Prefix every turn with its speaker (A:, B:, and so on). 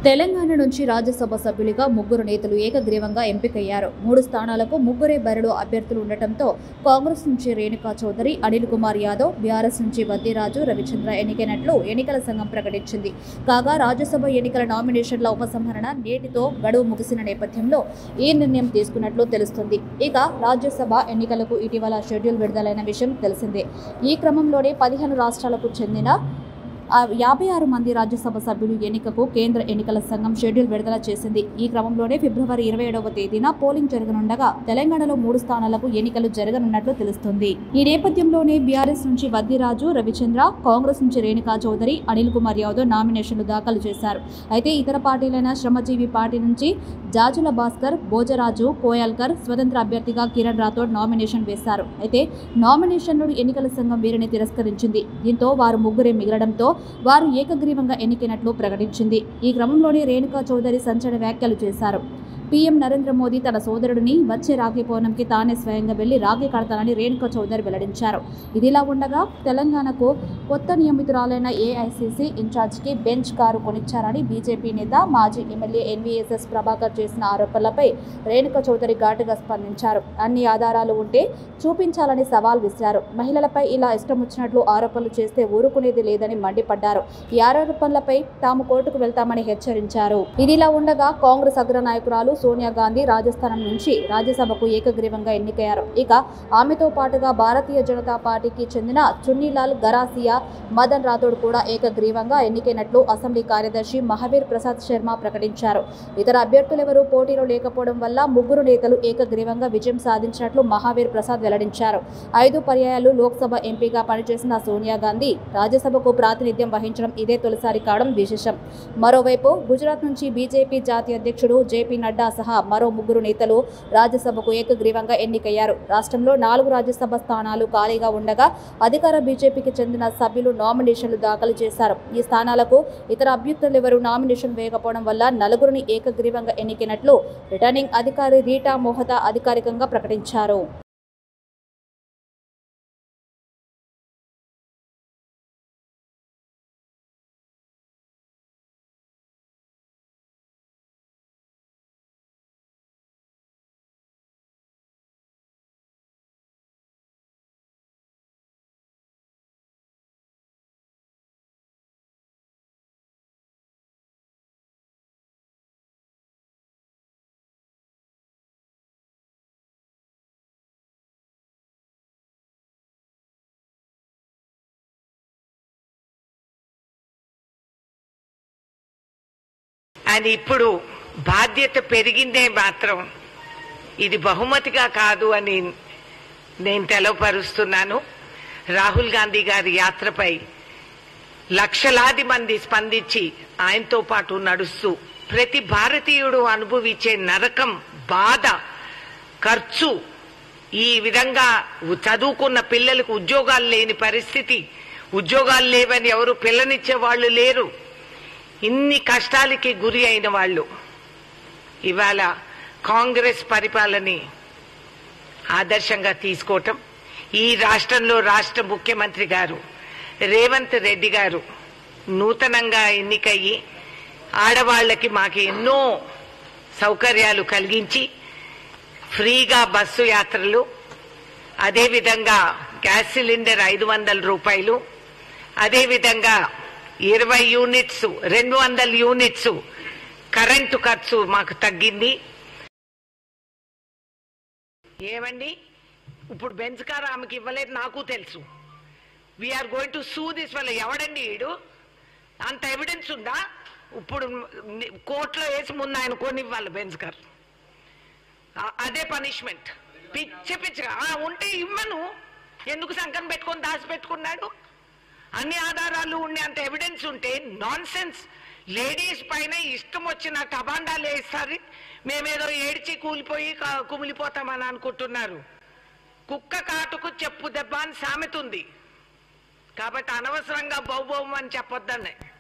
A: తెలంగాణ నుంచి రాజ్యసభ సభ్యులుగా ముగ్గురు నేతలు ఏకగ్రీవంగా ఎంపికయ్యారు. 3 స్థానాలకు ముగ్గురే బరిలో అభ్యర్థులు ఉండటంతో కాంగ్రెస్ నుంచి రేణుకా చౌదరి, అనిల్ కుమార్ యాదవ్, బీఆర్ఎస్ నుంచి వద్దిరాజు రవిచంద్ర ఎన్నికైనట్లు ఎన్నికల సంఘం ప్రకటించింది. కాగా రాజ్యసభ ఎన్నికల నామినేషన్ల ఉపసంహరణ నేటితో గడువు ముగిసిన నేపథ్యంలో ఈ నిర్ణయం తీసుకున్నట్లు తెలుస్తుంది. ఇక రాజ్యసభ ఎన్నికలకు ఇటీవల షెడ్యూల్ విడుదలైన విషయం తెలిసిందే. ఈ క్రమంలోనే 15 రాష్ట్రాలకు చెందిన 56 మంది రాజ్యసభ సభ్యులు ఎన్నికకు కేంద్ర ఎన్నికల సంఘం షెడ్యూల్ విడుదల చేసింది. ఈ క్రమంలోనే ఫిబ్రవరి 27వ తేదీన పోలింగ్ జరగనుండగా తెలంగాణలో 3 స్థానాలకు ఎన్నికలు జరగనున్నట్లు తెలుస్తుంది. ఈ నేపథ్యంలోనే బీఆర్ఎస్ నుంచి వద్దిరాజు రవిచంద్ర, కాంగ్రెస్ నుంచి రేణుకా చౌదరి, అనిల్ కుమార్ యాదవ్ నామినేషన్లు దాఖలు చేశారు. అయితే ఇతర పార్టీలైన శ్రమజీవి పార్టీ నుంచి జాజుల భాస్కర్, భోజరాజు, కోయాల్కర్, స్వతంత్ర అభ్యర్థిగా కిరణ్ రాథోడ్ నామినేషన్ వేశారు. అయితే నామినేషన్లను ఎన్నికల సంఘం వీరిని తిరస్కరించింది. దీంతో వారు ముగ్గురే మిగలడంతో వారు ఏకగ్రీవంగా ఎన్నికైనట్లు ప్రకటించింది. ఈ క్రమంలోనే రేణుకా చౌదరి సంచలన వ్యాఖ్యలు చేశారు. పీఎం నరేంద్ర మోదీ తన సోదరుడిని వచ్చే రాఖీ పౌర్ణమికి తానే స్వయంగా వెళ్లి రాఖీ కడతానని రేణుకా చౌదరి వెల్లడించారు. ఇదిలా ఉండగా తెలంగాణకు కొత్త నియమితురాలైన ఏఐసీసీ ఇన్ఛార్జికి బెంచ్ కారు కొనిచ్చారని బీజేపీ నేత, మాజీ ఎమ్మెల్యే ఎన్వీఎస్ఎస్ ప్రభాకర్ చేసిన ఆరోపణలపై రేణుకా చౌదరి ఘాటుగా స్పందించారు. అన్ని ఆధారాలు ఉంటే చూపించాలని సవాల్ విసిరారు. మహిళలపై ఇలా ఇష్టం వచ్చినట్లు ఆరోపణలు చేస్తే ఊరుకునేది లేదని మండిపడ్డారు. ఈ ఆరోపణలపై తాము కోర్టుకు వెళ్తామని హెచ్చరించారు. ఇదిలా ఉండగా కాంగ్రెస్ అగ్రనాయకురాలు సోనియా గాంధీ రాజస్థానం నుంచి రాజ్యసభకు ఏకగ్రీవంగా ఎన్నికయ్యారు. ఇక ఆమెతో పాటుగా భారతీయ జనతా పార్టీకి చెందిన చున్నీలాల్ గరాసియా, మదన్ రాథోడ్ కూడా ఏకగ్రీవంగా ఎన్నికైనట్లు అసెంబ్లీ కార్యదర్శి మహావీర్ ప్రసాద్ శర్మ ప్రకటించారు. ఇతర అభ్యర్థులెవరూ పోటీలో లేకపోవడం వల్ల ముగ్గురు నేతలు ఏకగ్రీవంగా విజయం సాధించినట్లు మహావీర్ ప్రసాద్ వెల్లడించారు. 5 పర్యాయాలు లోక్సభ ఎంపీగా పనిచేసిన సోనియా గాంధీ రాజ్యసభకు ప్రాతినిధ్యం వహించడం ఇదే తొలిసారి కావడం విశేషం. మరోవైపు గుజరాత్ నుంచి బీజేపీ జాతీయ అధ్యక్షుడు జేపీ నడ్డా సహా మరో ముగ్గురు నేతలు రాజ్యసభకు ఏకగ్రీవంగా ఎన్నికయ్యారు. రాష్ట్రంలో 4 రాజ్యసభ స్థానాలు ఖాళీగా ఉండగా అధికార బీజేపీకి చెందిన సభ్యులు నామినేషన్లు దాఖలు చేశారు. ఈ స్థానాలకు ఇతర అభ్యర్థులెవరూ నామినేషన్ వేయకపోవడం వల్ల 4గురిని ఏకగ్రీవంగా ఎన్నికైనట్లు రిటర్నింగ్ అధికారి రీటా మోహతా అధికారికంగా ప్రకటించారు.
B: అని ఇప్పుడు బాధ్యత పెరిగిందే మాత్రం ఇది బహుమతిగా కాదు అని నేను తెలవపరుస్తున్నాను. రాహుల్ గాంధీ గారి యాత్రపై లక్షలాది మంది స్పందించి ఆయనతో పాటు నడుస్తూ ప్రతి భారతీయుడు అనుభవించే నరకం, బాధ, ఖర్చు, ఈ విధంగా చదువుకున్న పిల్లలకు ఉద్యోగాలు లేని పరిస్థితి, ఉద్యోగాలు లేవని ఎవరు పిల్లనిచ్చే వాళ్ళు లేరు, ఇన్ని కష్టాలకి గురి అయిన వాళ్ళు ఇవాళ కాంగ్రెస్ పరిపాలనని ఆదర్శంగా తీసుకోవటం, ఈ రాష్ట్రంలో రాష్ట్ర ముఖ్యమంత్రి గారు రేవంత్ రెడ్డి గారు నూతనంగా ఎన్నికయ్యి ఆడవాళ్లకి మాకు ఎన్నో సౌకర్యాలు కలిగించి ఫ్రీగా బస్సు యాత్రలు, అదేవిధంగా గ్యాస్ సిలిండర్ 500 రూపాయలు, అదేవిధంగా 20 యూనిట్స్ 200 యూనిట్స్ కరెంటు ఖర్చు మాకు తగ్గింది. ఏమండి ఇప్పుడు బెంచ్ కార్ ఆమెకి ఇవ్వలేదు, నాకు తెలుసు. We are going to sue this వల్ల. ఎవడండి వీడు? అంత ఎవిడెన్స్ ఉందా? ఇప్పుడు కోర్టులో వేసి ముందు ఆయన కొనివ్వాలి బెంచ్ కార్. అదే పనిష్మెంట్. పిచ్చి పిచ్చిగా ఉంటే ఇవ్వను, ఎందుకు సంకం పెట్టుకొని దాచిపెట్టుకున్నాడు? అన్ని ఆధారాలు ఉండే అంత ఎవిడెన్స్ ఉంటే నాన్ సెన్స్. లేడీస్ పైన ఇష్టం వచ్చిన కబాండాలు వేస్తారు. మేమేదో ఏడ్చి కూలిపోయి కుమిలిపోతామని అనుకుంటున్నారు. కుక్క కాటుకు చెప్పు దెబ్బ అని సామెత ఉంది. కాబట్టి అనవసరంగా బౌబౌం అని చెప్పొద్దని